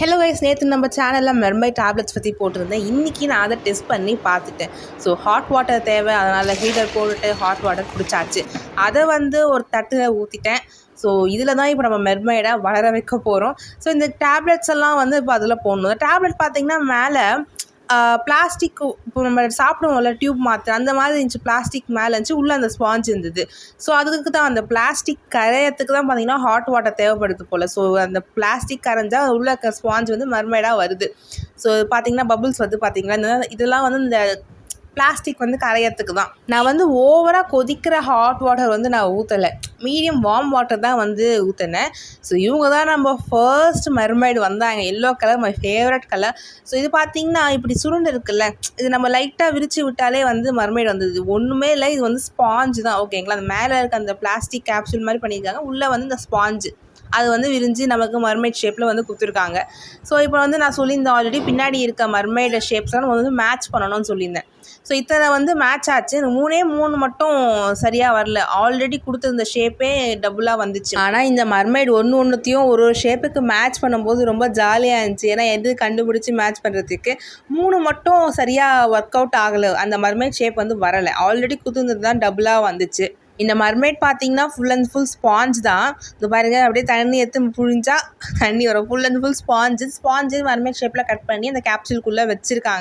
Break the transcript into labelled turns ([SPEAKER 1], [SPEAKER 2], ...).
[SPEAKER 1] Hello guys, நேற்று நம்ம சேனலில் மெர்மைட் டேப்லெட்ஸ் பற்றி போட்டிருந்தேன். இன்றைக்கி நான் அதை டெஸ்ட் பண்ணி பார்த்துட்டேன். ஸோ ஹாட் வாட்டர் தேவை, அதனால் ஹீட்டர் போட்டுட்டு ஹாட் வாட்டர் குடிச்சாச்சு. அதை ஒரு தட்டில் ஊற்றிட்டேன். ஸோ இதில் தான் இப்போ நம்ம மெர்மைடை வளர வைக்க போகிறோம். ஸோ இந்த டேப்லெட்ஸ் எல்லாம் இப்போ அதில் போடணும். டேப்லெட் பார்த்திங்கன்னா மேலே பிளாஸ்டிக், இப்போ நம்ம சாப்பிடுவோம்ல டியூப் மாத்திரை, அந்த மாதிரி இருந்துச்சு. பிளாஸ்டிக் மேலே இருந்துச்சு, உள்ளே அந்த ஸ்பாஞ்ச் இருந்தது. ஸோ அதுக்கு தான் அந்த பிளாஸ்டிக் கரையத்துக்கு தான் பார்த்திங்கன்னா ஹாட் வாட்டர் தேவைப்படுது போல். ஸோ அந்த பிளாஸ்டிக் கரைஞ்சால் உள்ள இருக்க ஸ்பாஞ்ச் மெர்மைடாக வருது. ஸோ பார்த்திங்கன்னா பபுள்ஸ் பார்த்திங்கன்னா இதெல்லாம் இந்த பிளாஸ்டிக் கரையத்துக்கு தான். நான் ஓவராக கொதிக்கிற ஹாட் வாட்டர் நான் ஊற்றலை, மீடியம் வார்ம் வாட்டர் தான் ஊற்றினேன். ஸோ இவங்க தான் நம்ம ஃபர்ஸ்ட் மெர்மைடு வந்தாங்க. Yellow colour, my favourite colour. So இது பார்த்திங்கன்னா இப்படி சுருண்டு இருக்குல்ல, இது நம்ம லைட்டாக விரித்து விட்டாலே மெர்மைடு வந்தது. ஒன்றுமே இல்லை, இது ஸ்பாஞ்சு தான். ஓகேங்களா, அந்த மேலே இருக்க அந்த பிளாஸ்டிக் கேப்சூல் மாதிரி பண்ணியிருக்காங்க, உள்ளே இந்த ஸ்பாஞ்சு அது விரிஞ்சு நமக்கு மர்மைட் ஷேப்பில் கொடுத்துருக்காங்க. ஸோ இப்போ நான் சொல்லியிருந்தேன் ஆல்ரெடி, பின்னாடி இருக்க மர்மைடு ஷேப்ஸ்லாம் மேட்ச் பண்ணணும்னு சொல்லியிருந்தேன். ஸோ இத்தனை மேட்ச் ஆச்சு. மூணு மட்டும் சரியாக வரல. ஆல்ரெடி கொடுத்துருந்த ஷேப்பே டபுளாக வந்துச்சு. ஆனால் இந்த மர்மைடு ஒன்றுத்தையும் ஒரு ஷேப்புக்கு மேட்ச் பண்ணும்போது ரொம்ப ஜாலியாக இருந்துச்சு. ஏன்னா எது கண்டுபிடிச்சி மேட்ச் பண்ணுறதுக்கு 3 மட்டும் சரியாக ஒர்க் அவுட் ஆகலை. அந்த மர்மைட் ஷேப் வரலை. ஆல்ரெடி கொடுத்துருந்தது தான் டபுளாக வந்துச்சு. இந்த மர்மைட் பார்த்திங்கன்னா ஃபுல் அண்ட் ஃபுல் ஸ்பாஞ்ச் தான். இது பாருங்க, அப்படியே தண்ணி எடுத்து புழிஞ்சா தண்ணி வரும். Full and full sponge Marmite ஷேப்பில் கட் பண்ணி அந்த கேப்சூலுக்குள்ளே வச்சுருக்காங்க.